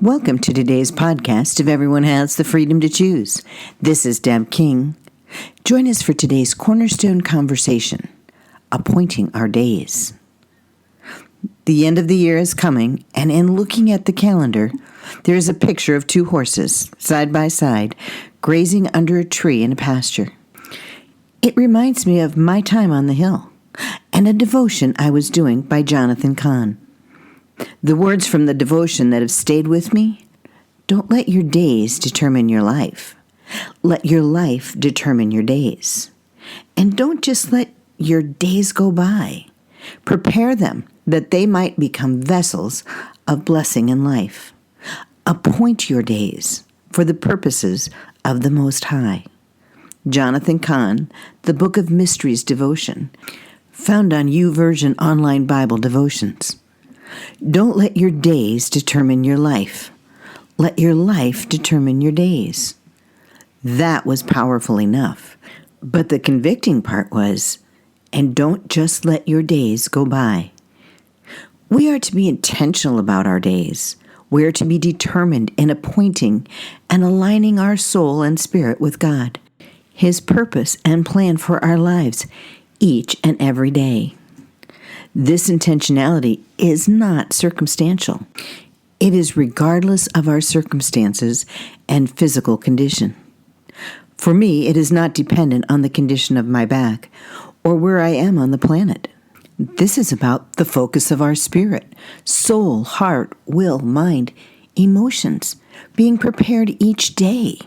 Welcome to today's podcast of Everyone Has the Freedom to Choose. This is Deb King. Join us for today's Cornerstone conversation, Appointing Our Days. The end of the year is coming, and in looking at the calendar, there is a picture of two horses, side by side, grazing under a tree in a pasture. It reminds me of my time on the hill and a devotion I was doing by Jonathan Cahn. The words from the devotion that have stayed with me: don't let your days determine your life. Let your life determine your days. And don't just let your days go by. Prepare them that they might become vessels of blessing and life. Appoint your days for the purposes of the Most High. Jonathan Cahn, The Book of Mysteries devotion, found on YouVersion Online Bible Devotions. Don't let your days determine your life. Let your life determine your days. That was powerful enough. But the convicting part was, and don't just let your days go by. We are to be intentional about our days. We are to be determined in appointing and aligning our soul and spirit with God, His purpose and plan for our lives each and every day. This intentionality is not circumstantial. It is regardless of our circumstances and physical condition. For me, it is not dependent on the condition of my back or where I am on the planet. This is about the focus of our spirit, soul, heart, will, mind, emotions, being prepared each day,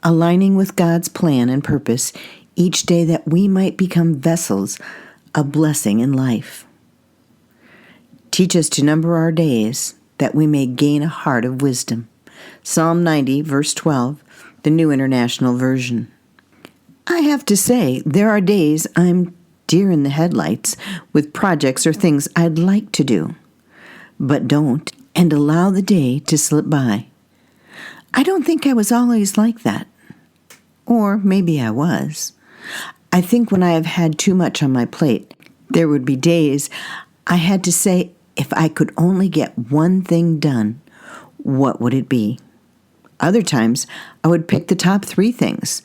aligning with God's plan and purpose each day that we might become vessels of blessing in life. Teach us to number our days, that we may gain a heart of wisdom. Psalm 90, verse 12, the New International Version. I have to say, there are days I'm deer in the headlights with projects or things I'd like to do, but don't, and allow the day to slip by. I don't think I was always like that. Or maybe I was. I think when I have had too much on my plate, there would be days I had to say, if I could only get one thing done, what would it be? Other times, I would pick the top 3 things,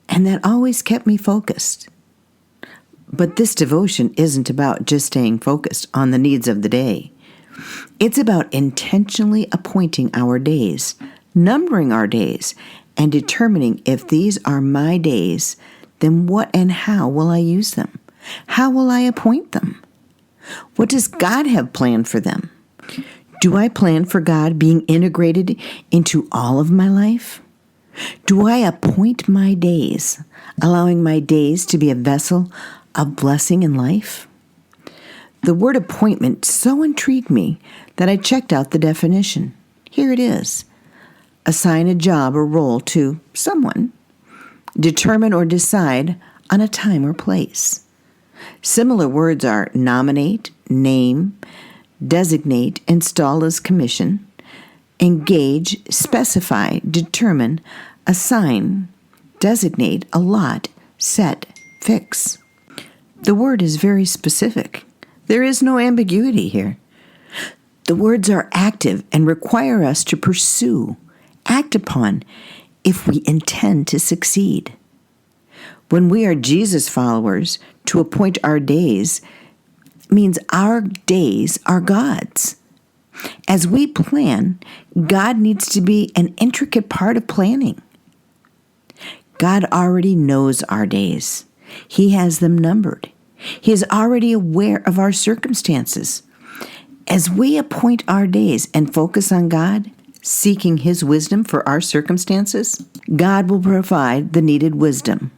and that always kept me focused. But this devotion isn't about just staying focused on the needs of the day. It's about intentionally appointing our days, numbering our days, and determining if these are my days, then what and how will I use them? How will I appoint them? What does God have planned for them? Do I plan for God being integrated into all of my life? Do I appoint my days, allowing my days to be a vessel of blessing in life? The word appointment so intrigued me that I checked out the definition. Here it is. Assign a job or role to someone. Determine or decide on a time or place. Similar words are nominate, name, designate, install as commission, engage, specify, determine, assign, designate, allot, set, fix. The word is very specific. There is no ambiguity here. The words are active and require us to pursue, act upon, if we intend to succeed. When we are Jesus followers, to appoint our days means our days are God's. As we plan, God needs to be an intricate part of planning. God already knows our days. He has them numbered. He is already aware of our circumstances. As we appoint our days and focus on God, seeking His wisdom for our circumstances, God will provide the needed wisdom.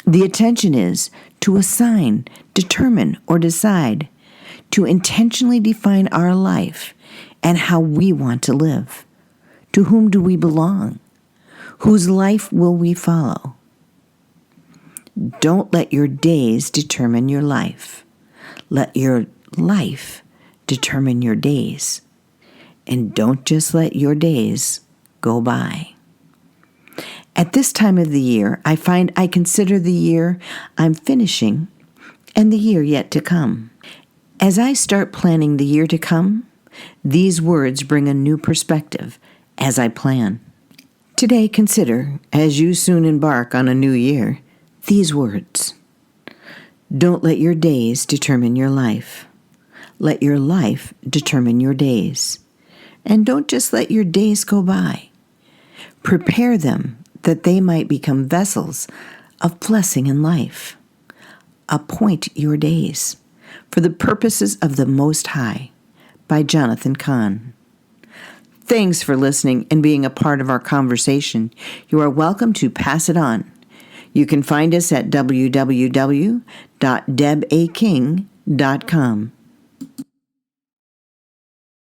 The attention is to assign, determine, or decide, to intentionally define our life and how we want to live. To whom do we belong? Whose life will we follow? Don't let your days determine your life. Let your life determine your days. And don't just let your days go by. At this time of the year, I find I consider the year I'm finishing and the year yet to come. As I start planning the year to come, These words bring a new perspective as I plan. Today, consider, as you soon embark on a new year, these words. Don't let your days determine your life. Let your life determine your days. And don't just let your days go by. Prepare them that they might become vessels of blessing in life. Appoint your days for the purposes of the Most High by Jonathan Cahn. Thanks for listening and being a part of our conversation. You are welcome to pass it on. You can find us at www.debaking.com.